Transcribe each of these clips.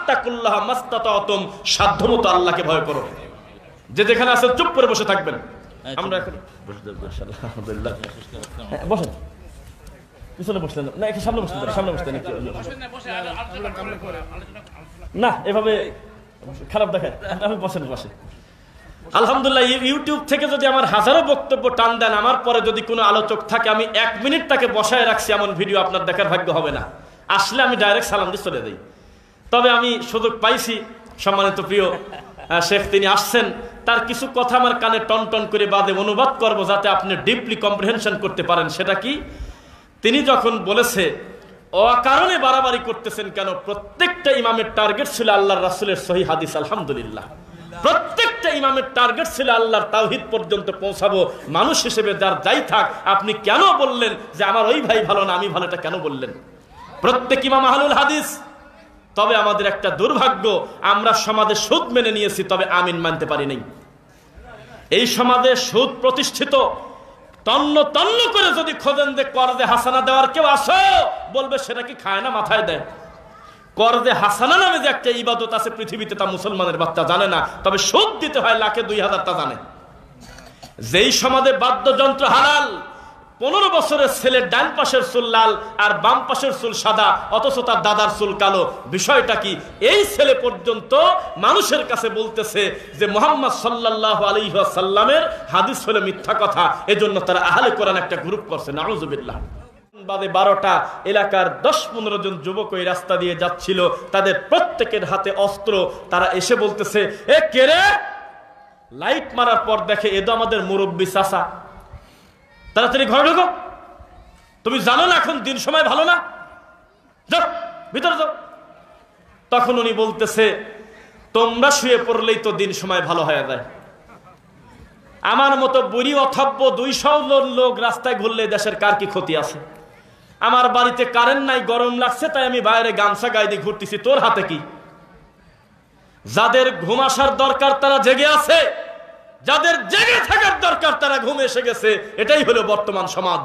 ফাত্তাকুল্লাহ মাস্তাতাতুম, সাধ্যমতো আল্লাহকে ভয় করো। যে যেখানে আছেন চুপ করে বসে থাকবেন। আমরা এখন ইনশাআল্লাহ আলহামদুলিল্লাহ বসেন, পিছনে বসলেন না, একটু সামনে বসতেন, সামনে বসতেন না, এভাবে খারাপ দেখায়। আপনি বসেন পাশে। আলহামদুলিল্লাহ, ইউটিউব থেকে যদি আমার হাজারো বক্তব্য টান দেন, আমার পরে যদি কোনো আলোচক থাকে, আমি 1 মিনিট তাকে বসায় রাখছি এমন ভিডিও আপনার দেখার ভাগ্য হবে না। আসলে আমি ডাইরেক্ট সালাম দিয়ে চলে যাই। তবে আমি সুযোগ পাইছি, সম্মানিত প্রিয় শেখ তিনি আসছেন, তার কিছু কথা আমার কানে টন টন করে বাদে অনুবাদ করব, যাতে আপনি ডিপলি কম্প্রিহেনশন করতে পারেন। সেটা কি? তিনি যখন বলেছে অকারণে বাড়াবাড়ি করতেছেন কেন, প্রত্যেকটা ইমামের টার্গেট ছিল আল্লাহর রাসূলের সহিহ হাদিস। আলহামদুলিল্লাহ, প্রত্যেকটা ইমামের টার্গেট ছিল আল্লাহর তাওহীদ পর্যন্ত পৌঁছাবো। মানুষ হিসেবে যার যাই থাক, আপনি কেন বললেন যে আমার ওই ভাই ভালো না, আমি ভালোটা কেন বললেন? প্রত্যেক ইমাম আহলুল হাদিস। তবে আমাদের একটা দুর্ভাগ্য, আমরা সমাজে সুদ মেনে নিয়েছি, তবে আমিন মানতে পারি নাই। এই সমাজে সুদ প্রতিষ্ঠিত, তন্ন তন্ন করে যদি খোঁজেন যে করজে হাসানা দেওয়ার কেউ আসো, বলবে সেটা কি খায় না, মাথায় দেয়। করজে হাসানা নামে যে একটা ইবাদত আছে পৃথিবীতে, তা মুসলমানের বাচ্চা জানে না, তবে সুদ দিতে হয় লাখে 2000 টা জানে। যেই সমাজে বাদ্যযন্ত্র হালাল, 15 বছরের ছেলের ডান পাশের চুল লাল আর বাম পাশের চুল সাদা, অথচ তার দাদার চুল কালো। বিষয়টা কি? এই ছেলে পর্যন্ত মানুষের কাছে বলতেছে যে মুহাম্মদ সাল্লাল্লাহু আলাইহি ওয়াসাল্লামের হাদিস হলো মিথ্যা কথা। এজন্য তারা আহলে কোরআন একটা গ্রুপ করছে, নাউজুবিল্লাহ। বাদে 12টা এলাকার 10-15 জন যুবক ওই রাস্তা দিয়ে যাচ্ছিল, তাদের প্রত্যেকের হাতে অস্ত্র। তারা এসে বলতেছে, এ কে রে? লাইট মারার পর দেখে এ তো আমাদের মুরব্বী চাচা। তাড়াতাড়ি ঘরে ঢোকো, তুমি জানো না এখন দিন সময় ভালো না, যাও ভিতরে যাও। তখন উনি বলতেছে, তোমরা শুয়ে পড়লেই তো দিন সময় ভালো হয়ে যায়। আমার মতো বুড়ি অথব্য 200 লোক রাস্তায় ঘুরলে দেশের কার কি ক্ষতি আছে? আমার বাড়িতে কারেন্ট নাই, গরম লাগছে, তাই আমি বাইরে গামছা গায়ে দিয়ে ঘুরতেছি, তোর হাতে কি? যাদের ঘুম আসার দরকার তারা জেগে আছে, যাদের জেগে থাকার দরকার তারা ঘুমে এসে গেছে। এটাই হলো বর্তমান সমাজ,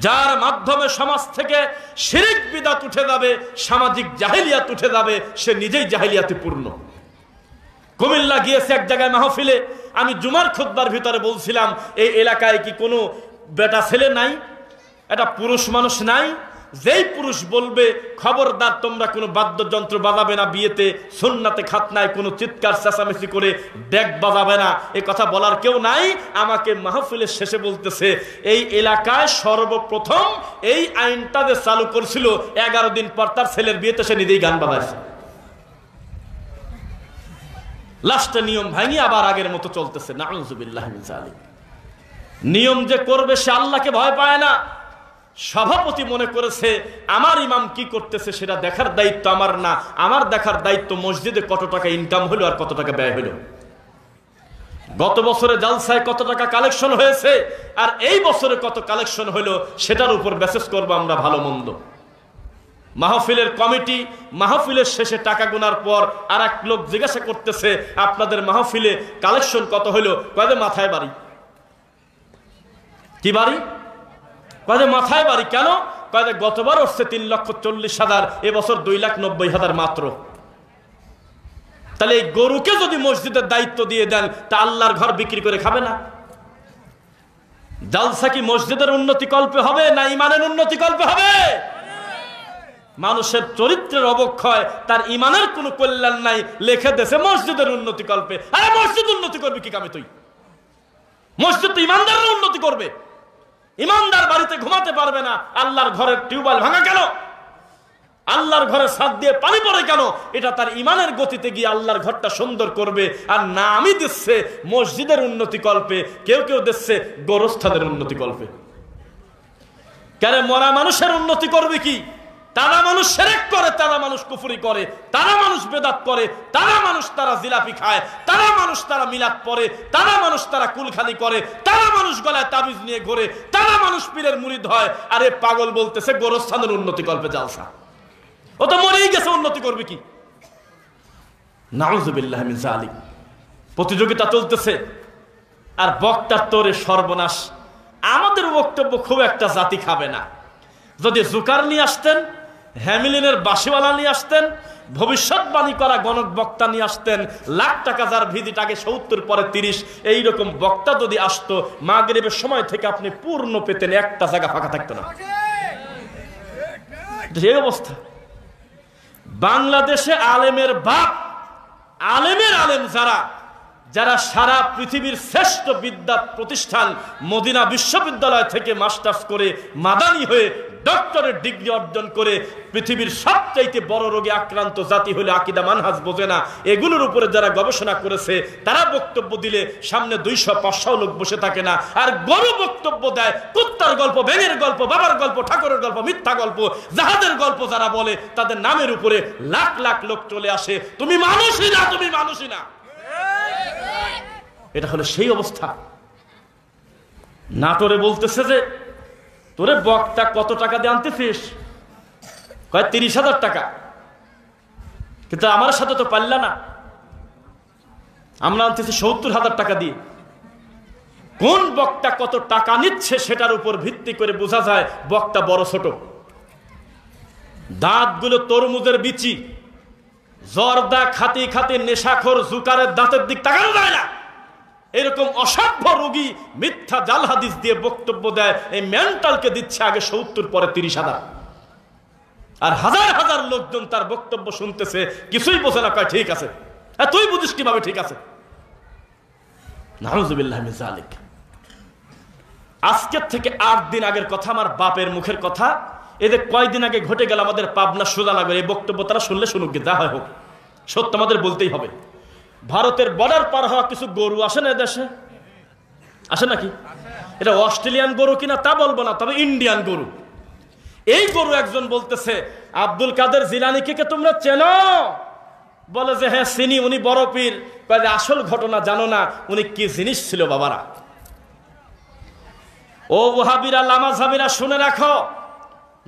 যার মাধ্যমে সমাজ থেকে শিরক বিদআত উঠে যাবে, সামাজিক জাহেলিয়াত উঠে যাবে, সে নিজেই জাহেলিয়াতে পূর্ণ। কুমিল্লা গিয়েছে এক জায়গায় মাহফিলে, আমি জুমার খুতবার ভিতরে বলছিলাম, এই এলাকায় কি কোনো বেটা ছেলে নাই, এটা পুরুষ মানুষ নাই? যেই পুরুষ বলবে খবরদার তোমরা কোনো বাদ্যযন্ত্র বাজাবে না বিয়েতে, সুন্নাতে খাতনায় কোনো চিৎকার চেঁচামেচি করে ডেক বাজাবে না, এ কথা বলার কেউ নাই। আমাকে মাহফিলের শেষে বলতেছে, এই এলাকায় সর্বপ্রথম এই আইনটা যে চালু করছিল, 11 দিন পর তার ছেলের বিয়েতে সে নিজেই গান বাজাইছে। লাস্টে নিয়ম ভাঙি আবার আগের মতো চলতেছে। নাউযুবিল্লাহ মিন যালিক। নিয়ম যে করবে সে আল্লাহকে ভয় পায় না। সভাপতি মনে করেছে আমার ইমাম কি করতেছে সেটা দেখার দায়িত্ব আমার না, আমার দেখার দায়িত্ব মসজিদে কত টাকা ইনকাম হলো আর কত টাকা ব্যয় হলো, গত বছরে জালসায় কত টাকা কালেকশন হয়েছে আর এই বছরে কত কালেকশন হলো, সেটার উপর বেসিস করবো আমরা ভালো মন্দ। মাহফিলের কমিটি মাহফিলের শেষে টাকা গোনার পর আর এক লোক জিজ্ঞাসা করতেছে, আপনাদের মাহফিলে কালেকশন কত হলো? কয়ে মাথায় বাড়ি। কি বাড়ি? কয়ে মাথায় বাড়ি। কেন? কয়ে গতবার হচ্ছে 3,40,000, এবছর 2,90,000 মাত্র। তাহলে এই গরুকে যদি মসজিদের দায়িত্ব দিয়ে দেন, তা আল্লাহর ঘর বিক্রি করে খাবে না? জালসা কি মসজিদের উন্নতি কল্পে হবে না ইমানের উন্নতি কল্পে হবে? মানুষের চরিত্রের অবক্ষয়, তার ইমানের কোনো কল্যাণ নাই, লেখে দেশে মসজিদের উন্নতি কল্পে। আরে মসজিদ উন্নতি করবে কি কামে? তুই মসজিদ তো ইমানদাররা উন্নতি করবে। ইমানদার বাড়িতে ঘুমাতে পারবে না, আল্লাহর ঘরের টিউবওয়েল ভাঙা কেন? আল্লাহর ঘরের ছাদ দিয়ে পানি পড়ে কেন? এটা তার ইমানের গতিতে গিয়ে আল্লাহর ঘরটা সুন্দর করবে। আর না আমি দিচ্ছে মসজিদের উন্নতি কল্পে, কেউ কেউ দিচ্ছে গোরস্থানের উন্নতি কল্পে। কেন? মরা মানুষের উন্নতি করবে কি? তারা মানুষ শিরক করে, তারা মানুষ কুফরি করে, তারা মানুষ বেদাত করে, তারা মানুষ তারা জিলাপি খায়, তারা মানুষ তারা মিলাদ পড়ে, তারা মানুষ তারা কুলখানি করে, তারা মানুষ গলায় তাবিজ নিয়ে ঘোরে, তারা মানুষ পীরের মুরিদ হয়। আরে পাগল বলতেছে গোরস্থানের উন্নতি কল্পে জালসা। ও তো মরেই গেছে, উন্নতি করবে কি? নাউযুবিল্লাহ মিন যালিক। প্রতিযোগিতা চলতেছে আর বক্তার তোরে সর্বনাশ। আমাদের বক্তব্য খুব একটা জাতি খাবে না। যদি জুকার নিয়ে আসতেন, হ্যামিলিনের বাঁশিওয়ালা নিয়ে আসতেন, ভবিষ্যৎবাণী করা গণক বক্তা নিয়ে আসতেন, লাখ টাকা যার ভিজিট, আগে 70 পরে 30, এইরকম বক্তা যদি আসতো মাগরিবের সময় থেকে আপনি পূর্ণ পেতেন, একটা জায়গা ফাঁকা থাকতো না। এই অবস্থা। বাংলাদেশে আলেমের বাপ, আলেমের আলেম যারা সারা পৃথিবীর শ্রেষ্ঠ বিদ্যা প্রতিষ্ঠান মদিনা বিশ্ববিদ্যালয় থেকে মাস্টার্স করে মাদানী হয়ে ডক্টরেট ডিগ্রি অর্জন করে পৃথিবীর সবচাইতে বড় রোগে আক্রান্ত জাতি হলে আকীদা মানহাজ বোঝে না, এগুলোর উপরে যারা গবেষণা করেছে তারা বক্তব্য দিলে সামনে 200-500 লোক বসে থাকে না। আর গরু বক্তব্য দেয়, কুত্তার গল্প, ব্যাঙের গল্প, বাবার গল্প, ঠাকুরের গল্প, মিথ্যা গল্প, জাহাজের গল্প যারা বলে তাদের নামের উপরে লাখ লাখ লোক চলে আসে। তুমি মানুষই না, তুমি মানুষই না। এটা হলো সেই অবস্থা। নাটোরে বলতেছে যে তোরে বক্তা কত টাকা দিয়ে আনতেছিস? কয় 30,000 টাকা। কিন্তু আমার সাথে তো পারলা না, আমরা আনতেছি 70,000 টাকা দিয়ে। কোন বক্তা কত টাকা নিচ্ছে সেটার উপর ভিত্তি করে বোঝা যায় বক্তা বড় ছোট। দাঁতগুলো তরমুজের বিচি, জর্দা খাতি খাতি নেশাখোর জুকারের দাঁতের দিক তাকানো যায় না। এরকম অসভ্য রোগী মিথ্যা জাল হাদিস দিয়ে বক্তব্য দেয়, এই মেন্টালকে দিচ্ছে আগে 70 পরে 30,000। আর হাজার হাজার লোকজন তার বক্তব্য শুনতেছে, কিছুই বোঝে না, কয় ঠিক আছে। তুই বুঝিস কিভাবে ঠিক আছে? নাউযুবিল্লাহি মিন যালিক। আজকের থেকে 8 দিন আগের কথা, আমার বাপের মুখের কথা। এদের কয়দিন আগে ঘটে গেল আমাদের পাবনা সুজানগর। এই বক্তব্য তারা শুনলে শুনুক, যা হয় হোক, সত্য আমাদের বলতেই হবে। ভারতের বর্ডার পার হওয়া কিছু গরু আসে না এদেশে, আসে নাকি? এটা অস্ট্রেলিয়ান গরু কিনা তা বলবো না, তবে ইন্ডিয়ান গরু। এই গরু একজন বলতেছে, আব্দুল কাদের জিলানীকে কে তোমরা চেনো? বলে যে হ্যাঁ চিনি, উনি বড় পীর। কয় যে আসল ঘটনা জানো না, উনি কি জিনিস ছিল বাবারা। ও ওহাবিরা, লামাযহাবিরা শুনে রাখো,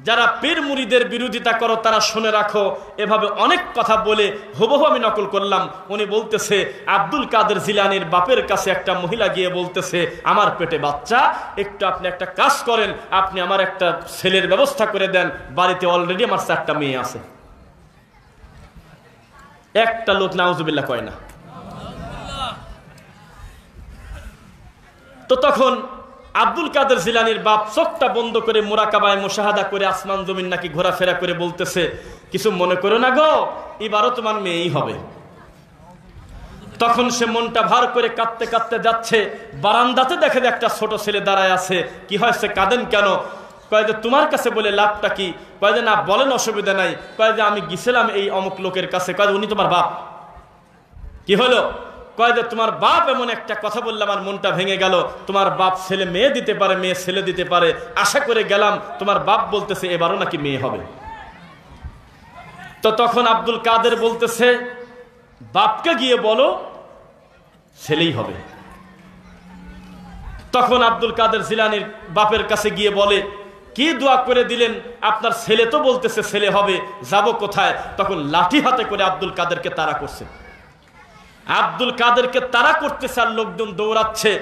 যারা পীর মুরিদের বিরোধিতা করো তারা শুনে রাখো। এভাবে অনেক কথা বলে হুবহু আমি নকল করলাম। উনি বলতেছে আব্দুল কাদের জিলানীর বাপের কাছে একটা মহিলা গিয়ে বলতেছে, আমার পেটে বাচ্চা, একটু আপনি একটা কাজ করেন, আপনি আমার একটা ছেলের ব্যবস্থা করে দেন, বাড়িতে অলরেডি আমার 4টা মেয়ে আছে। একটা লোক নাউজুবিল্লাহ কয় না। তো তখন আব্দুল কাদের জিলানীর বাপ চোখটা বন্ধ করে মুরাকাবায় মুশাহাদা করে আসমান জমিন নাকি ঘোরাফেরা করে বলতেছে, কিছু মনে করো না গো, এবারও তোমার মেয়েই হবে। তখন সে মনটা ভার করে কাঁদতে কাঁদতে যাচ্ছে, বারান্দাতে দেখে একটা ছোট ছেলে দাঁড়ায় আছে। কি হয়েছে, কাঁদেন কেন? কয় যে তোমার কাছে বলে লাভটা কি? কয় যে না বলেন, অসুবিধা নাই। কয় যে আমি গেছিলাম এই অমুক লোকের কাছে। কয় উনি তোমার বাপ? কি হলো? কয় যে তোমার বাপ এমন একটা কথা বললে আমার মনটা ভেঙে গেল। তোমার বাপ ছেলে মেয়ে দিতে পারে, মেয়ে ছেলে দিতে পারে, আশা করে গেলাম। তোমার বাপ বলতেছে এবারও নাকি মেয়ে হবে। তো তখন আব্দুল কাদের বলতেছে, বাপকে গিয়ে বলো ছেলেই হবে। তখন আব্দুল কাদের জিলানীর বাপের কাছে গিয়ে বলে, কি দোয়া করে দিলেন? আপনার ছেলে তো বলতেছে ছেলে হবে, যাব কোথায়? তখন লাঠি হাতে করে আব্দুল কাদেরকে তাড়া করছে। আব্দুল কাদেরকে তাড়া করতেছে আর লোকজন দৌড়াচ্ছে।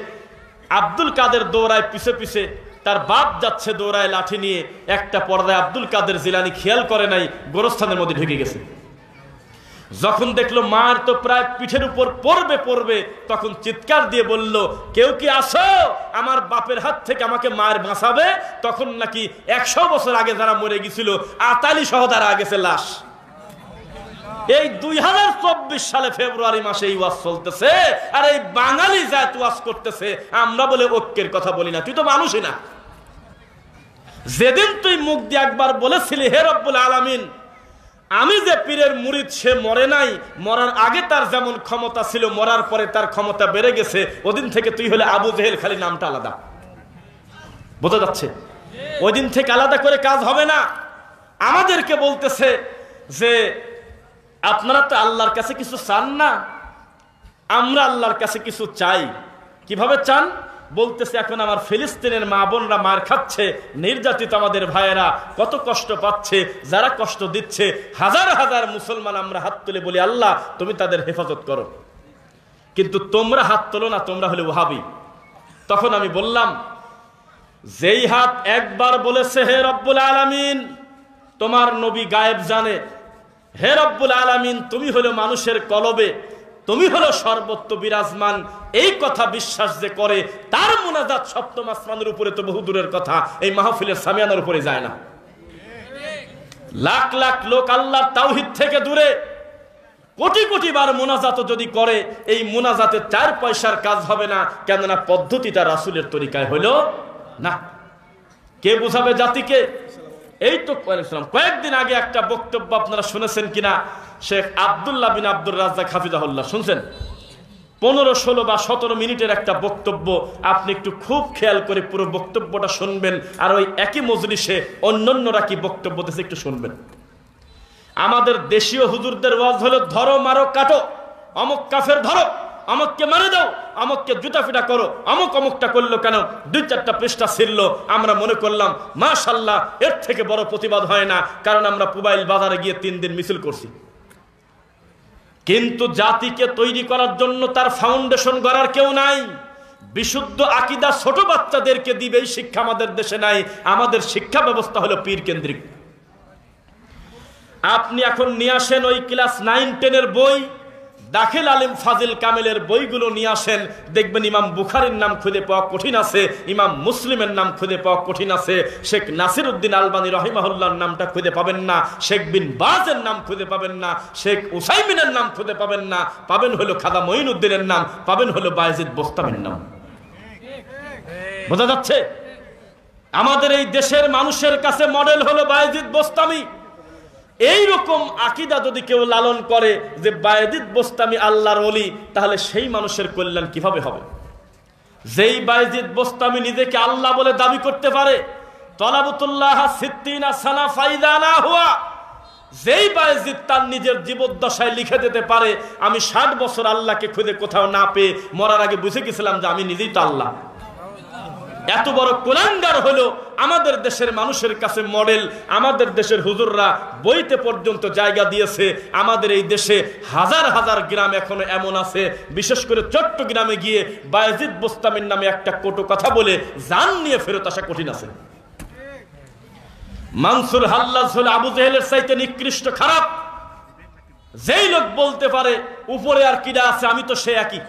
আব্দুল কাদের দৌড়ায় পিছে পিছে, তার বাপ যাচ্ছে দৌড়ায় লাঠি নিয়ে। একটা পর্দায় আব্দুল কাদের জিলানী খেয়াল করে নাই, গোরস্থানের মধ্যে ঢুকে গেছে। যখন দেখলো মায়ের তো প্রায় পিঠের উপর পড়বে, তখন চিৎকার দিয়ে বলল, কেউ কি আসো, আমার বাপের হাত থেকে আমাকে মায়ের বাঁচাবে? তখন নাকি 100 বছর আগে যারা মরে গেছিল আতালি সহ তারা গেছে লাশ। এই 2024 সালে ফেব্রুয়ারি মাসে এই ওয়াজ চলতেছে, আর এই বাঙালি জাত ওয়াজ করতেছে। আমরা বলে ঐক্যের কথা বলি না, তুই তো মানুষই না। যেদিন তুই মুখ দিয়ে একবার বলেছিলি, হে রব্বুল আলামিন, আমি যে পীরের মুরিদ সে মরে নাই, মরার আগে তার যেমন ক্ষমতা ছিল, মরার পরে তার ক্ষমতা বেড়ে গেছে, ওদিন থেকে তুই হলে আবু জেহেল, খালি নামটা আলাদা। বোঝা যাচ্ছে? ওই দিন থেকে আলাদা করে কাজ হবে না। আমাদেরকে বলতেছে যে আপনারা তো আল্লাহর কাছে কিছু চান না, আমরা আল্লাহর কাছে কিছু চাই। কিভাবে চান? বলতেছে এখন আমার ফিলিস্তিনের মা বোনরা মার খাচ্ছে, নির্যাতিত আমাদের ভাইয়েরা কত কষ্ট পাচ্ছে, যারা কষ্ট দিচ্ছে, হাজার হাজার মুসলমান আমরা হাত তুলে বলি আল্লাহ তুমি তাদের হেফাজত করো। কিন্তু তোমরা হাত তোলো না, তোমরা হলে ওহাবি। তখন আমি বললাম, যেই হাত একবার বলেছে হে রব্বুল আলামিন, তোমার নবী গায়েব জানে, হে রব্বুল আলামিন, তুমি হলো মানুষের কলবে, তুমি হলো সর্বত্র বিরাজমান, এই কথা বিশ্বাস যে করে তার মুনাজাত সপ্তম আসমানের উপরে তো বহু দূরের কথা, এই মাহফিলের সামিয়ানার উপরে যায় না। লাখ লাখ লোক আল্লাহর তাওহীদ থেকে দূরে কোটি কোটি বার মুনাজাত যদি করে, এই মুনাজাতে 4 পয়সার কাজ হবে না, কেননা পদ্ধতিটা রাসূলের তরিকায় হলো না। কে বুঝাবে জাতিকে? এই তো কয়েকদিন আগে একটা বক্তব্য আপনারা শুনেছেন কিনা, শেখ আব্দুল্লাহ বিন আব্দুর রাজ্জাক হাফিজাহুল্লাহ, শুনছেন? 15, 16 বা 17 মিনিটের একটা বক্তব্য, আপনি একটু খুব খেয়াল করে পুরো বক্তব্যটা শুনবেন, আর ওই একই মজলিসে অন্যান্যরা কি বক্তব্য দিচ্ছে একটু শুনবেন। আমাদের দেশীয় হুজুরদের ওয়াজ হলো ধরো মারো কাটো, অমুক কাফের ধরো, অমুককে মারে দাও, অমুককে জুতা ফিটা করো, অমুকটা করলো কেন, 2-4টা পৃষ্ঠা ছিল। আমরা মনে করলাম মাশাআল্লাহ, এর থেকে বড় প্রতিবাদ হয় না, কারণ আমরা পুবাইল বাজারে গিয়ে 3 দিন মিছিল করছি। কিন্তু জাতিকে তৈরি করার জন্য তার ফাউন্ডেশন গড়ার কেউ নাই। বিশুদ্ধ আকীদা ছোট বাচ্চাদেরকে দিবে এই শিক্ষা আমাদের দেশে নাই। আমাদের শিক্ষা ব্যবস্থা হলো পীর কেন্দ্রিক। আপনি এখন নিয়ে আসেন ওই ক্লাস 9-10 বই, দাখিল আলিম ফাজিল কামেলের বইগুলো নিয়ে আসেন, দেখবেন ইমাম বুখারীর নাম খুঁজে পাওয়া কঠিন আছে, ইমাম মুসলিমের নাম খুঁজে পাওয়া কঠিন আছে, শেখ নাসিরউদ্দিন আলবানী রহিমাহুল্লাহর নামটা খুঁজে পাবেন না, শেখ বিন বাজের নাম খুঁজে পাবেন না, শেখ উসাইমিনের নাম খুঁজে পাবেন না, পাবেন হলো খাজা মঈনুদ্দিনের নাম, পাবেন হলো বায়েজিদ বোস্তামির নাম। বোঝা যাচ্ছে? আমাদের এই দেশের মানুষের কাছে মডেল হলো বায়েজিদ বোস্তামি। এইরকম আকীদা যদি কেউ লালন করে যে বায়েজিদ বোস্তামি আল্লাহর ওলি, তাহলে সেই মানুষের কল্যাণ কিভাবে হবে? যেই বায়েজিদ বোস্তামি নিজেকে আল্লাহ বলে দাবি করতে পারে, তলাবুতুল্লাহ সিত্তিনা সানা ফাইদা না হুয়া, যেই বায়েজিদ তার নিজের জীবদ্দশায় লিখে দিতে পারে আমি 60 বছর আল্লাহকে খুঁজে কোথাও না পেয়ে মরার আগে বুঝে গেছিলাম যে আমি নিজেই তো আল্লাহ। এত বড় কুলাঙ্গার হলো আমাদের দেশের মানুষের কাছে মডেল। আমাদের দেশের হুজুররা বইতে পর্যন্ত জায়গা দিয়েছে। আমাদের এই দেশে হাজার হাজার গ্রাম এখনো এমন আছে, বিশেষ করে চট্টগ্রামে গিয়ে বায়েজিদ বোস্তামির নামে একটা কটু কথা বলে জান নিয়ে ফেরত আসা কঠিন আছে। মানসুর হাল্লাজ হলো আবু জেহেলের চাইতে নিকৃষ্ট খারাপ। যেই লোক বলতে পারে উপরে আর কিডা আছে, আমি তো সে একই,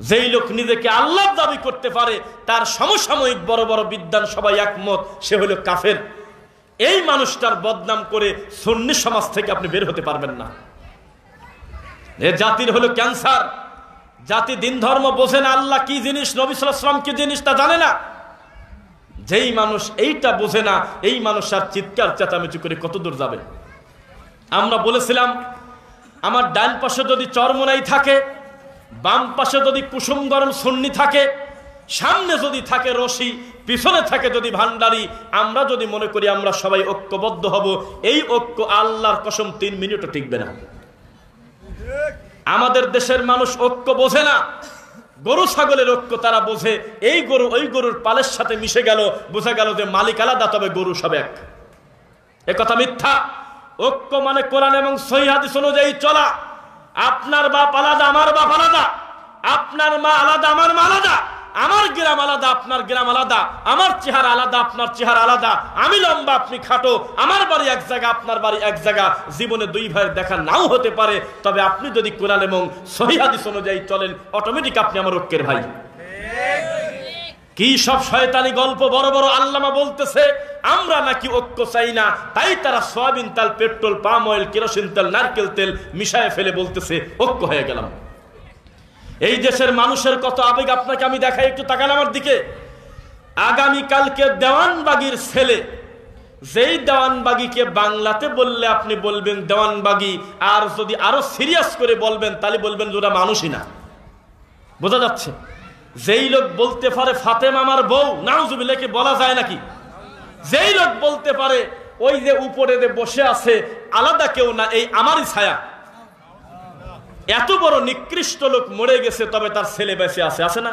যেই লোক নিজেকে আল্লাহ দাবি করতে পারে, তার সমসাময়িক বড় বড় বিদ্বান সবাই একমত সে হলো কাফের। এই মানুষটার বদনাম করে সুন্নি সমাজ থেকে আপনি বের হতে পারবেন না। এ জাতির হলো ক্যান্সার। জাতি দিন ধর্ম বোঝে না, আল্লাহ কি জিনিস, নবী সাল্লাল্লাহু আলাইহি ওয়াসাল্লাম কি জিনিস তা জানে না। যেই মানুষ এইটা বোঝে না, এই মানুষ আর চিৎকার চেঁচামেচি করে কত দূর যাবে। আমরা বলেছিলাম আমার ডান পাশে যদি চরমোনাই থাকে, বাম পাশে যদি কুসুম গরম সুন্নি থাকে, সামনে যদি থাকে রশি, পিছনে থাকে যদি ভান্ডারি, আমরা যদি মনে করি আমরা সবাই ঐক্যবদ্ধ হব, এই ঐক্য আল্লাহর কসম 3 মিনিটও টিকবে না। আমাদের দেশের মানুষ ঐক্য বোঝে না। গরু ছাগলের ঐক্য তারা বোঝে। এই গরু ওই গরুর পালের সাথে মিশে গেল, বোঝা গেল যে মালিক আলাদা, তবে গরু সব এক। এ কথা মিথ্যা। ঐক্য মানে কোরআন এবং সহিহ হাদিস অনুযায়ী চলা। আপনার বাপ আলাদা, আমার বাপ আলাদা, আপনার মা আলাদা, আমার মা আলাদা, আমার গ্রাম আলাদা, আপনার গ্রাম আলাদা, আমার চেহারা আলাদা, আপনার চেহারা আলাদা, আমি লম্বা, আপনি খাটো, আমার বাড়ি এক জায়গা, আপনার বাড়ি এক জায়গা, জীবনে 2 ভাইয়ের দেখা নাও হতে পারে, তবে আপনি যদি কোরআন এবং সহিহ হাদিস অনুযায়ী চলেন, অটোমেটিক আপনি আমার ঐক্যের ভাই। কি সব শয়তানি গল্প বড় বড় আল্লামা বলতেছে আমরা নাকি ঐক্য চাই না, তাই তারা সয়াবিন তেল, পেট্রোল, পাম অয়েল, কেরোসিন তেল, নারকেল তেল মিশায় ফেলে বলতেছে ঐক্য হয়ে গেলাম। এই দেশের মানুষের কত আবেগ আপনাকে আমি দেখাই, একটু তাকান আমার দিকে। আগামীকালকে দেওয়ানবাগির ছেলে, যেই দেওয়ানবাগিকে বাংলাতে বললে আপনি বলবেন দেওয়ানবাগি, আর যদি আরো সিরিয়াস করে বলবেন তাহলে বলবেন যে ওরা মানুষই না। বোঝা যাচ্ছে? যেই লোক বলতে পারে ফাতেমা আমার বউ, নাউজুবিল্লাহ, কি বলা যায় নাকি? যেই লোক বলতে পারে ওই যে উপরে যে বসে আছে আলাদা কেউ না, এই আমারই ছায়া, এত বড় নিকৃষ্ট লোক মরে গেছে, তবে তার ছেলে বেঁচে আছে, আছে না?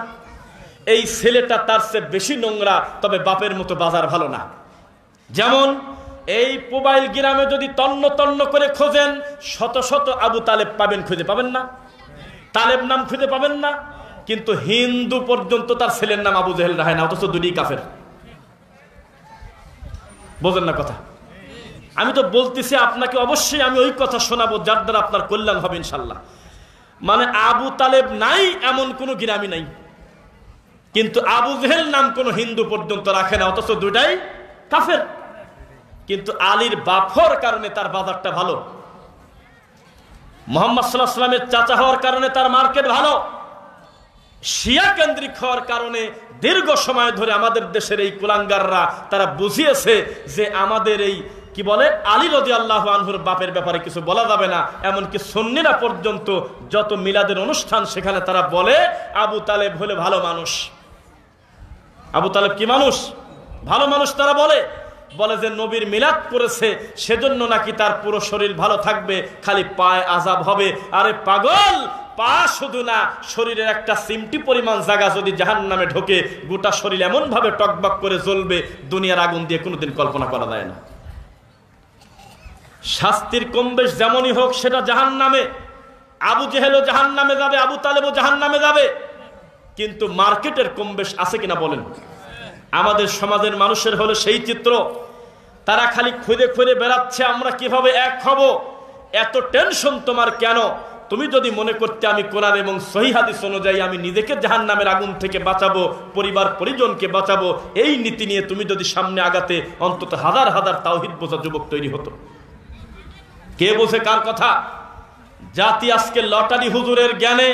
এই ছেলেটা তার চেয়ে বেশি নোংরা, তবে বাপের মতো বাজার ভালো না। যেমন এই পুবাইল গ্রামে যদি তন্ন তন্ন করে খোঁজেন, শত শত আবু তালেব পাবেন, খুঁজে পাবেন না? তালেব নাম খুঁজে পাবেন না, কিন্তু হিন্দু পর্যন্ত তার ছেলের নাম আবু জেহেল রাখে না, অথচ দুটি কাফের। বোঝেন না কথা? আমি তো বলতেছি আপনাকে, অবশ্যই আমি ওই কথা শোনাবো যার দ্বারা আপনার কল্যাণ হবে ইনশাল্লাহ। মানে আবু তালেব নাই এমন কোনো গিরামি নাই, কিন্তু আবু জেহেল নাম কোনো হিন্দু পর্যন্ত রাখে না, অথচ দুটাই কাফের। কিন্তু আলীর বাফর কারণে তার বাজারটা ভালো, মুহাম্মদ সাল্লাল্লাহু আলাইহি ওয়াসাল্লামের চাচা হওয়ার কারণে তার মার্কেট ভালো, শিয়া কেন্দ্রিক হওয়ার কারণে দীর্ঘ সময় ধরে আমাদের দেশের এই কুলাঙ্গাররা তারা বুঝিয়েছে যে আমাদের এই কি বলে আলী রাদিয়াল্লাহু আনহুর বাপের ব্যাপারে কিছু বলা যাবে না। এমনকি সুন্নিরা পর্যন্ত যত মিলাদের অনুষ্ঠান সেখানে তারা বলে আবু তালেব হলে ভালো মানুষ। আবু তালেব কি মানুষ? ভালো মানুষ। তারা বলে যে নবীর মিলাদ করেছে সেজন্য নাকি তার পুরো শরীর ভালো থাকবে, খালি পায়ে আযাব হবে। আরে পাগল, পা শুধু না, শরীরের একটা সিমটি পরিমাণ জায়গা যদি জাহান্নামে ঢোকে, গোটা শরীর এমন ভাবে টকবক করে জ্বলবে, দুনিয়ার আগুন দিয়ে কোনোদিন কল্পনা করা যায় না। শাস্তির কম বেশ যেমনই হোক সেটা জাহান্নামে। আবু জেহেলও জাহান্নামে যাবে, আবু তালেবও জাহান্নামে যাবে, কিন্তু মার্কেটের কম বেশ আছে কিনা বলেন? আমাদের সমাজের মানুষের হলো সেই চিত্র, তারা খালি খুঁজে খুঁজে বেড়াচ্ছে আমরা কিভাবে এক হব। এত টেনশন তোমার কেন? তুমি যদি মনে করতে আমি কোরআন এবং সহিহ হাদিস অনুযায়ী আমি নিজেকে জাহান্নামের আগুন থেকে বাঁচাবো, পরিবার পরিজনকে বাঁচাবো, এই নীতি নিয়ে তুমি যদি সামনে আগাতে, অন্তত হাজার হাজার তাওহীদ বোঝা যুবক তৈরি হতো। কে বোঝে কার কথা? জাতি আজকে লটারি হুজুরের জ্ঞানে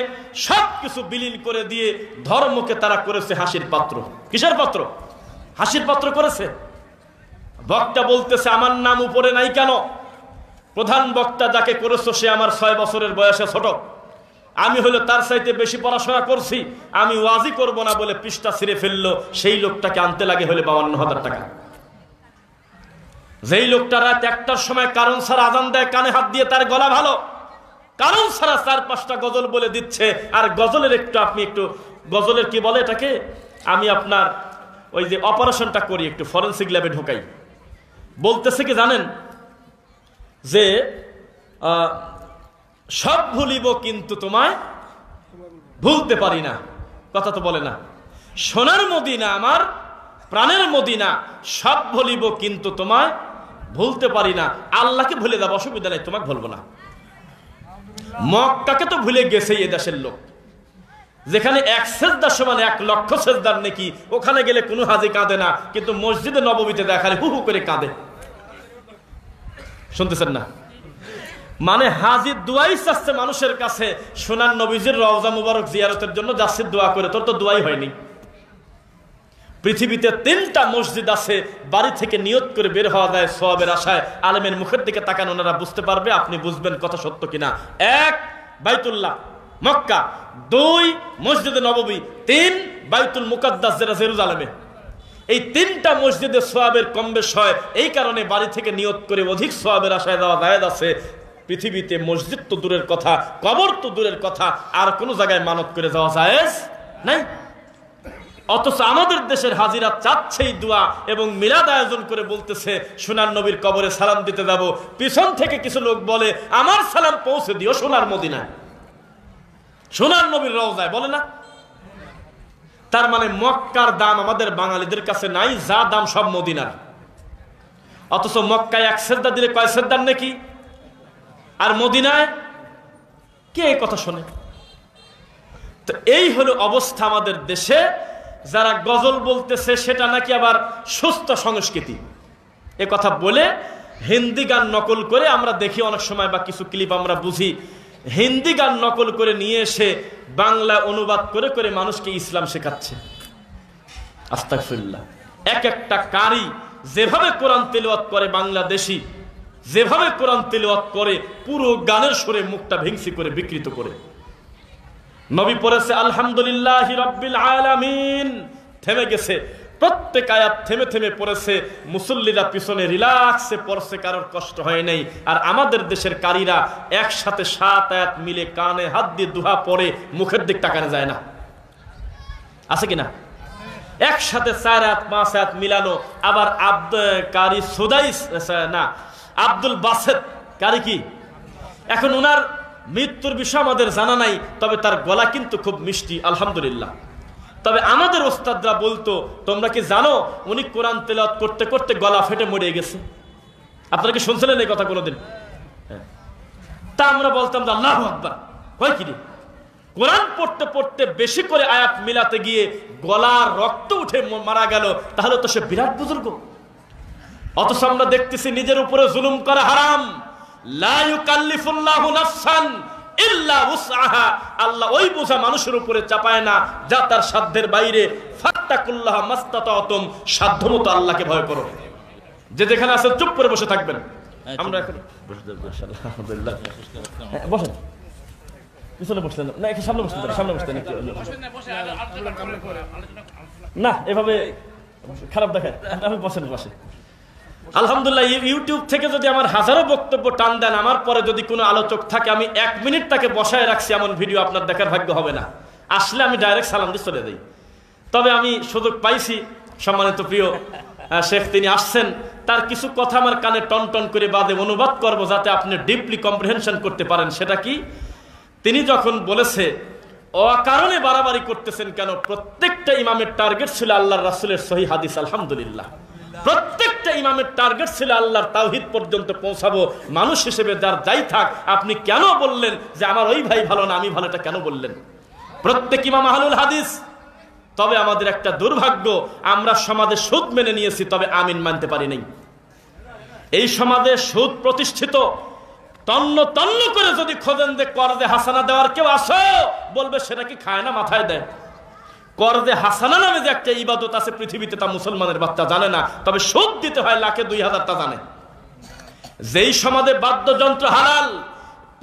সবকিছু বিলীন করে দিয়ে ধর্মকে তারা করেছে হাসির পাত্র। কিসের পাত্র? হাসির পাত্র করেছে। বক্তা বলতেছে আমার নাম উপরে নাই কেন? প্রধান বক্তা যাকে করেছো সে আমার 6 বছরের বয়সে ছোট, আমি হলো তার চাইতে বেশি পড়াশোনা করছি, আমি ওয়াজি করব না বলে পৃষ্ঠা ছিঁড়ে ফেললো। সেই লোকটাকে আনতে লাগে হলে 52,000 টাকা। যেই লোকটা রাত 1টার সময় কারণ ছাড়া আজান দেয়, কানে হাত দিয়ে, তার গলা ভালো, কারণ ছাড়া 4-5টা গজল বলে দিচ্ছে। আর গজলের আপনি একটু গজলের কি বলে এটাকে, আমি আপনার ওই যে অপারেশনটা করি, একটু ফরেনসিক ল্যাবে ঢোকাই। বলতেছে কি জানেন, যে সব ভুলিব কিন্তু তোমায় ভুলতে পারি না। কথা তো বলে না, সোনার মদিনা আমার প্রাণের মদিনা, সব ভুলিব কিন্তু তোমায় ভুলতে পারি না। আল্লাহকে ভুলে যাবো, অসুবিধা নেই, তোমাকে ভুলবো না। মক্কাকে তো ভুলে গেছেই এ দেশের লোক, যেখানে 1 সেজদার সমান 1 লক্ষ সেজদার নাকি, ওখানে গেলে কোনো হাজি কাঁদে না, কিন্তু মসজিদে নববীতে দেখালে হু হু করে কাঁদে। শুনতেছেন না? মানে হাজির দোয়াই চাচ্ছে মানুষের কাছে, সোনার নবীজির রওজা মুবারক জিয়ারতের জন্য যাচ্ছে দোয়া করে, তোর তো দোয়াই হয়নি। পৃথিবীতে 3টা মসজিদ আছে, বাড়ি থেকে নিয়ত করে বের হওয়া যায় সওয়াবের আশায়। আলেমের মুখের দিকে তাকান, ওনারা বুঝতে পারবে, আপনি বুঝবেন কথা সত্য কিনা। 1 বাইতুল্লাহ মক্কা, 2 মসজিদে নববী, 3 বাইতুল মুকাদ্দাস যেটা জেরুজালেমে। এই 3টা মসজিদে সওয়াবের কম বেশ হয়, এই কারণে বাড়ি থেকে নিয়ত করে অধিক সওয়াবের আশায় দেওয়া জায়েজ আছে। পৃথিবীতে মসজিদ তো দূরের কথা, কবর তো দূরের কথা, আর কোনো জায়গায় মানত করে যাওয়া জায়েজ নাই। অথচ আমাদের দেশের হাজিরা চাচ্ছেই দোয়া এবং মিলাদ আয়োজন করে বলতেছে সোনার নবীর কবরে সালাম দিতে যাব। পিছন থেকে কিছু লোক বলে আমার সালাম পৌঁছে দিও সোনার মদিনায়, সোনার নবীর রওজায়, বলে না? তার মানে মক্কার দাম আমাদের বাঙালিদের কাছে নাই, যা দাম সব মদিনার। অথচ মক্কায় 1 সেজদা দিলে কয় সেজদার নাকি, আর মদিনায় কে এই কথা শোনে? তো এই হলো অবস্থা আমাদের দেশে। যারা গজল বলতেছে সেটা নাকি আবার সুস্থ সংস্কৃতি, এ কথা বলে হিন্দি গান নকল করে আমরা দেখি অনেক সময়, বা কিছু ক্লিপ আমরা বুঝি, হিন্দি গান নকল করে নিয়ে এসে বাংলা অনুবাদ করে করে মানুষকে ইসলাম শেখাচ্ছে। আস্তাগফিরুল্লাহ। একটা কারি যেভাবে কোরআন তেলাওয়াত করে, বাংলাদেশি যেভাবে কোরআন তেলাওয়াত করে, পুরো গানের সুরে মুখটা ভেঙসি করে বিকৃত করে। নবী পড়েছে আলহামদুলিল্লাহি রাব্বিল আলামিন, থেমে গেছে, প্রত্যেক আয়াত থেমে থেমে পড়েছে, মুসল্লিরা পিছনে রিল্যাক্সে পড়ছে, কারোর কষ্ট হয় নাই। আর আমাদের দেশের কারীরা একসাথে 7 আয়াত মিলে কানে হাত দিয়ে দুহা পড়ে, মুখের দিক তাকানো যায় না, আছে কিনা? একসাথে 4 আয়াত 5 আয়াত মিলানো। আবার কারি সুদাইস না, আব্দুল বাসেত কারি কি, এখন ওনার মৃত্যুর বিষয় আমাদের জানা নাই, তবে তার গলা কিন্তু খুব মিষ্টি, আলহামদুলিল্লাহ। তবে আমাদের ওস্তাদরা বলতো, তোমরা কি জানো উনি কোরআন তেলাওয়াত করতে করতে গলা ফেটে মরে গেছে? আপনারা কি শুনছিলেন এই কথা কোনোদিন? তা আমরা বলতাম যে আল্লাহু আকবার, হয় কি রে? কোরআন পড়তে পড়তে বেশি করে আয়াত মিলাতে গিয়ে গলার রক্ত উঠে মারা গেল, তাহলে তো সে বিরাট বুজুর্গ। অথচ আমরা দেখতেছি নিজের উপরে জুলুম করা হারাম। লা ইউকাল্লিফুল্লাহু নাফসান ইল্লা উসআহা, আল্লাহ ওই বোঝা মানুষের উপরে চাপায় না যা তার সাধ্যের বাইরে। ফাত্তাকুল্লাহ মাস্তাতাতুম, সাধ্যমতো আল্লাহকে ভয় করো। যে যেখানে আছে চুপ করে বসে থাকবেন। আমরা এখন মাশাআল্লাহ আলহামদুলিল্লাহ বসেন, পিছনে বসলেন না, একটু সামনে বসতে দেন, সামনে বসতে দেন না, এভাবে খারাপ দেখায়। আপনি বসেন পাশে। আলহামদুলিল্লাহ, ইউটিউব থেকে যদি আমার হাজারো বক্তব্য টান দেন, আমার পরে যদি কোনো আলোচক থাকে, আমি 1 মিনিট তাকে বসায় রাখছি, এমন ভিডিও আপনার দেখার ভাগ্য হবে না। আসলে আমি ডাইরেক্ট সালাম দিয়ে চলে যাই। তবে আমি সুযোগ পাইছি, সম্মানিত প্রিয় শেখ তিনি আসছেন, তার কিছু কথা আমার কানে টন টন করে বাদে অনুবাদ করব, যাতে আপনি ডিপলি কম্প্রিহেনশন করতে পারেন। সেটা কি? তিনি যখন বলেছে অকারণে বাড়াবাড়ি করতেছেন কেন, প্রত্যেকটা ইমামের টার্গেট ছিল আল্লাহর রাসূলের সহিহ হাদিস। আলহামদুলিল্লাহ, প্রত্যেকটা ইমামের টার্গেট ছিল আল্লাহর তাওহীদ পর্যন্ত পৌঁছাবো। মানুষ হিসেবে যার যাই থাক, আপনি কেন বললেন যে আমার ওই ভাই ভালো না, আমি ভালো, এটা কেন বললেন? প্রত্যেক ইমাম আহলুল হাদিস। তবে আমাদের একটা দুর্ভাগ্য, আমরা সমাজে সুদ মেনে নিয়েছি, তবে আমিন মানতে পারি নাই। এই সমাজে সুদ প্রতিষ্ঠিত। তন্ন তন্ন করে যদি খোঁজেন যে করদে হাসানা দেওয়ার কেউ আসো, বলবে সেটা কি খায় না, মাথায় দেয়। করদে হাসানা নামে যে একটা ইবাদত আছে পৃথিবীতে, তা মুসলমানের বাচ্চা জানে না, তবে সুদ দিতে হয় লাখে 2000 টা জানে। যেই সমাজে বাদ্যযন্ত্র হালাল,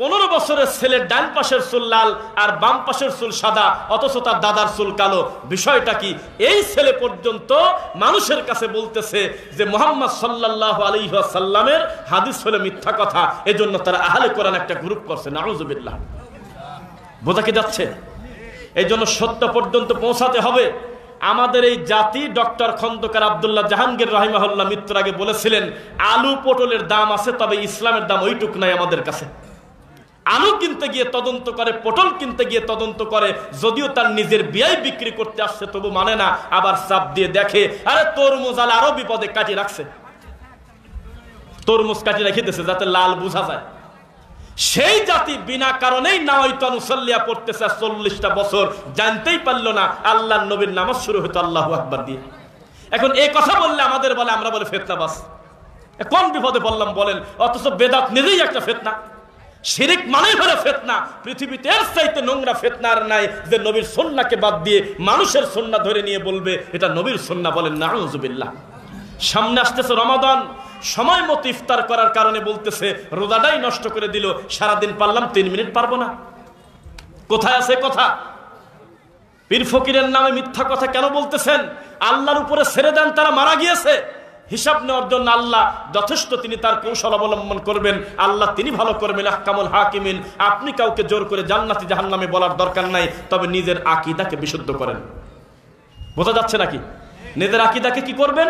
15 বছরের ছেলের ডান পাশের চুল লাল আর বাম পাশের চুল সাদা, অথচ তার দাদার চুল কালো। বিষয়টা কি? এই ছেলে পর্যন্ত মানুষের কাছে বলতেছে যে মুহাম্মদ সাল্লাল্লাহু আলাইহি ওয়াসাল্লামের হাদিস হলো মিথ্যা কথা, এজন্য তারা আহলে কোরআন একটা গ্রুপ করছে। নাউযুবিল্লাহ। বোঝা কি যাচ্ছে? এই জন্য সত্য পর্যন্ত পৌঁছাতে হবে। আমাদের এই জাতি, ডক্টর খন্দকার আব্দুল্লাহ জাহাঙ্গীর রাহিমাহুল্লাহ মৃত্যুর আগে বলেছিলেন, আলু পটলের দাম আছে, তবে ইসলামের দাম ওইটুক নাই আমাদের কাছে। আলু কিনতে গিয়ে তদন্ত করে, পটল কিনতে গিয়ে তদন্ত করে, যদিও তার নিজের বিয়াই বিক্রি করতে আসছে তবু মানে না, আবার চাপ দিয়ে দেখে আরে তরমুজ আরো বিপদে কাটিয়ে রাখছে, তরমুজ কাটিয়ে রেখে দিয়েছে যাতে লাল বোঝা যায়। সেই জাতি বিনা কারণেই নাওয়াইতু আন উসাল্লিয়া পড়তেছে 40টা বছর, জানতেই পারলো না আল্লাহর নবীর নামাজ শুরু হতো আল্লাহু আকবার দিয়ে। এখন এই কথা বললে আমাদের বলে, আমরা বলে ফিতনাবাজ। কোন বিপদে বললাম বলেন? অথচ বেদাত নিজেই একটা ফিতনা। শিরিক মানেই হলো ফিতনা। পৃথিবীতে এর চাইতে নোংরা ফিতনা আর নাই, যে নবীর সুন্নাহকে বাদ দিয়ে মানুষের সুন্নাহ ধরে নিয়ে বলবে এটা নবীর সুন্নাহ। বলেন নাউযুবিল্লাহ। সামনে আসতেছে রমাদান, সময় মতো ইফতার করার কারণে বলতেছে রোজাটাই নষ্ট করে দিল, সারাদিন পারলাম 3 মিনিট পারবো না। কোথায় আছে কথা? পীর ফকিরের নামে মিথ্যা কথা কেন বলতেছেন? আল্লাহর উপরে ছেড়ে দেন, তারা মারা গিয়েছে। হিসাব নেওয়ার জন্য আল্লাহ যথেষ্ট, তিনি তার কৌশল অবলম্বন করবেন, আল্লাহ তিনি ভালো করবেন। আহকামুল হাকিমিন। আপনি কাউকে জোর করে জান্নাতি জাহান্নামে বলার দরকার নাই, তবে নিজের আকীদাকে বিশুদ্ধ করেন। বোঝা যাচ্ছে নাকি? নিজের আকীদাকে কি করবেন?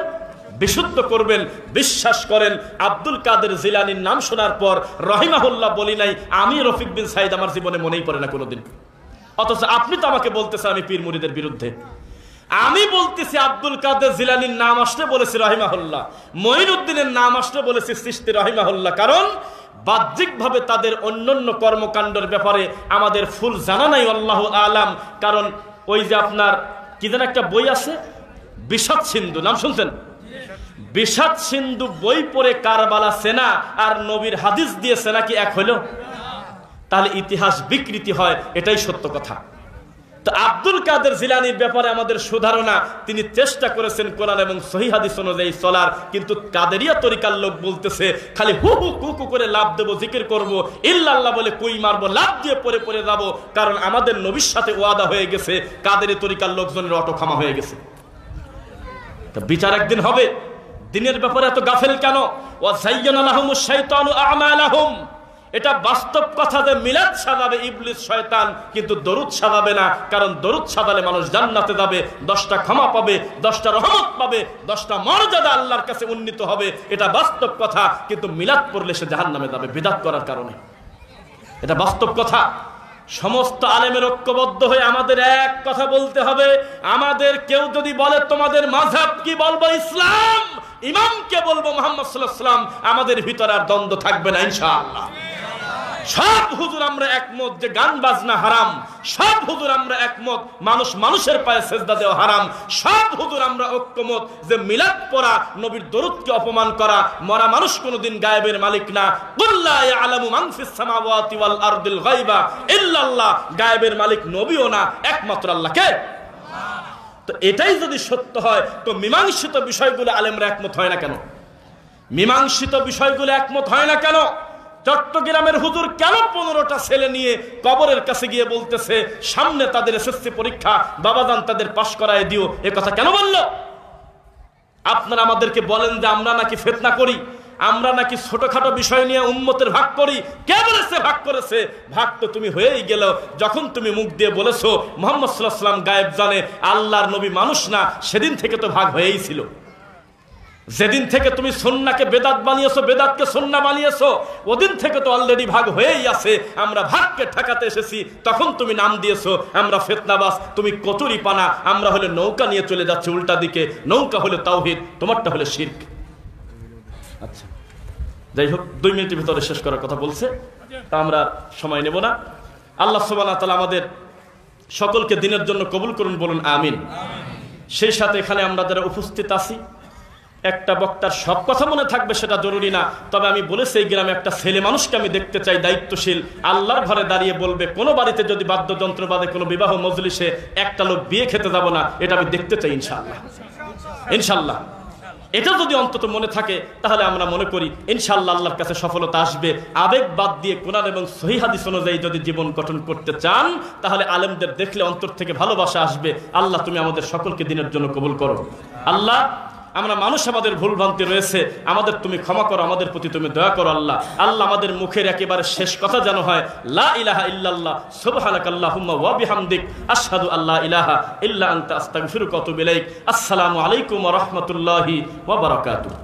বিশুদ্ধ করবেন। বিশ্বাস করেন, আব্দুল কাদের জিলানীর নাম শোনার পর রহিমাহুল্লাহ বলি নাই আমি রফিক বিন সাইদ, আমার জীবনে মনেই পড়ে না কোনোদিন। অথচ আপনি তো আমাকে বলতেছেন আমি পীর মুরিদের বিরুদ্ধে। আমি বলতেছি আব্দুল কাদের জিলানীর নাম আসলে বলেছি রহিমাহুল্লাহ, মঈনুদ্দিনের নাম আসলে বলেছি চিশতি রহিমাহুল্লাহ। কারণ বাহ্যিকভাবে তাদের অন্যান্য কর্মকাণ্ডের ব্যাপারে আমাদের ফুল জানা নাই, আল্লাহু আলাম। কারণ ওই যে আপনার কি যেন একটা বই আছে, বিষাদ সিন্ধু, নাম শুনছেন? বিষাদ সিন্ধু বই পড়ে কারবালা সেনা আর নবীর হাদিস দিয়ে সেনা কি এক হইল? তাহলে ইতিহাস বিকৃতি হয়, এটাই সত্য কথা। তো আব্দুল কাদের জিলানীর ব্যাপারে আমাদের সুধারণা, তিনি চেষ্টা করেছেন কোরআন এবং সহিহ হাদিস অনুযায়ী চলার, কিন্তু কাদেরিয়া তরিকার লোক বলতেছে খালি হু হু কু কু করে লাভ দেবো, জিকির করবো, ইল্লাল্লাহ বলে কুই মারবো, লাভ দিয়ে পরে পরে যাবো, কারণ আমাদের নবীর সাথে ওয়াদা হয়ে গেছে। কাদেরি তরিকার লোকজনের অটো খামা হয়ে গেছে। বিচার একদিন হবে। দিনের ব্যাপারে এত গাফেল কেন? ওয়া যায়্যানা লাহুমুশ শাইতানু আমালাহুম। এটা বাস্তব কথা যে মিলাদ সাজাবে ইবলিস শয়তান, কিন্তু দরুদ সাজাবে না। কারণ দরুদ সাজালে মানুষ জান্নাতে যাবে, 10টা ক্ষমা পাবে, 10টা রহমত পাবে, 10টা মর্যাদা আল্লাহর কাছে উন্নীত হবে। এটা বাস্তব কথা। কিন্তু মিলাদ পড়লে সে জাহান্নামে যাবে বিদআত করার কারণে। এটা বাস্তব কথা। সমস্ত আলেমের ঐক্যবদ্ধ হয়ে আমাদের এক কথা বলতে হবে। আমাদের কেউ যদি বলে তোমাদের মাযহাব কি, বলবো ইসলাম, ইমামকে বলবো মুহাম্মদ সাল্লাল্লাহু আলাইহি ওয়াসাল্লাম। আমাদের ভিতরে আর দ্বন্দ্ব থাকবে না ইনশাআল্লাহ। সব হুজুর আমরা একমত যে গান বাজনা হারাম, সব হুজুর আমরা একমত মানুষ মানুষের পায়ে সেজদা দেওয়া হারাম, সব হুজুর আমরা ঐক্যমত যে মিলাদ পড়া, নবীর দরুদকে অপমান করা, মরা মানুষ কোনোদিন গায়েবের মালিক না। কুল লা ইয়ালামু মান ফিস সামাওয়াতি ওয়াল আরদিল গায়বা ইল্লাল্লাহ, গায়েবের মালিক নবীও না, একমাত্র আল্লাহ। কে? তো এটাই যদি সত্য হয় তো মীমাংসিত বিষয়গুলো আলেমরা একমত হয় না কেন? মীমাংসিত বিষয়গুলো একমত হয় না কেন? চট্টগ্রামের হুজুর কেন 15টা ছেলে নিয়ে কবরের কাছে গিয়ে বলতেছে সামনে তাদের এসএসসি পরীক্ষা, বাবাজান তাদের পাশ করায় দিও, এ কথা কেন বলল? আপনারা আমাদেরকে বলেন যে আমরা নাকি ফিতনা করি, আমরা নাকি ছোটখাটো বিষয় নিয়ে উম্মতের ভাগ করি। কে বলেছে ভাগ করেছে? ভাগ তো তুমি হয়েই গেল যখন তুমি মুখ দিয়ে বলেছো মুহাম্মদ সাল্লাল্লাহু আলাইহি ওয়াসাল্লাম গায়েব জানে, আল্লাহর নবী মানুষ না। সেদিন থেকে তো ভাগ হয়েই ছিল। যেদিন থেকে তুমি সুন্নাহকে বেদাত বানিয়েছো, বেদাতকে সুন্নাহ বানিয়েছো, ওদিন থেকে তো অলরেডি ভাগ হয়েই আছে। আমরা ভাগকে ঠেকাতে এসেছি, তখন তুমি নাম দিয়েছো আমরা ফিতনাবাজ, তুমি কচুরি পানা, আমরা হলে নৌকা নিয়ে চলে যাচ্ছি উল্টা দিকে। নৌকা হলে তাওহীদ, তোমারটা হলে শিরক। আচ্ছা, যাই হোক, 2 মিনিটের ভিতরে শেষ করার কথা বলছে, তা আমরা সময় নেব না। আল্লাহ সুবহানাহু ওয়া তাআলা আমাদের সকলকে দিনের জন্য কবুল করুন, বলুন আমিন। সেই সাথে এখানে আমরা যারা উপস্থিত আছি, একটা বক্তার সব কথা মনে থাকবে সেটা জরুরি না, তবে আমি বলেছি এই গ্রামে একটা ছেলে মানুষকে আমি দেখতে চাই দায়িত্বশীল, আল্লাহর ঘরে দাঁড়িয়ে বলবে কোনো বাড়িতে যদি বাদ্যযন্ত্র বাজে, কোনো বিবাহ মজলিসে একটা লোক বিয়ে খেতে যাব না, এটা আমি দেখতে চাই ইনশাআল্লাহ। ইনশাআল্লাহ এটা যদি অন্তত মনে থাকে তাহলে আমরা মনে করি ইনশাআল্লাহ আল্লাহর কাছে সফলতা আসবে। আবেগ বাদ দিয়ে কোরআন এবং সহিহ হাদিস অনুযায়ী যদি জীবন গঠন করতে চান তাহলে আলেমদের দেখলে অন্তর থেকে ভালোবাসা আসবে। আল্লাহ তুমি আমাদের সকলকে দিনের জন্য কবুল করো। আল্লাহ, আমরা মানুষ, আমাদের ভুল ভ্রান্তি রয়েছে, আমাদের তুমি ক্ষমা করো, আমাদের প্রতি তুমি দয়া করো। আল্লাহ আল্লাহ আমাদের মুখের একেবারে শেষ কথা যেন হয় লা ইলাহা ইল্লাল্লাহ সুবহানাকাল্লাহুম্মা ওয়া বিহামদিক আশহাদু আল্লা ইলাহা ইল্লা আনতা আস্তাগফিরুকা ওয়া আতুবু ইলাইক। আসসালামু আলাইকুম ওয়া রাহমাতুল্লাহি ওয়া বারাকাতুহু।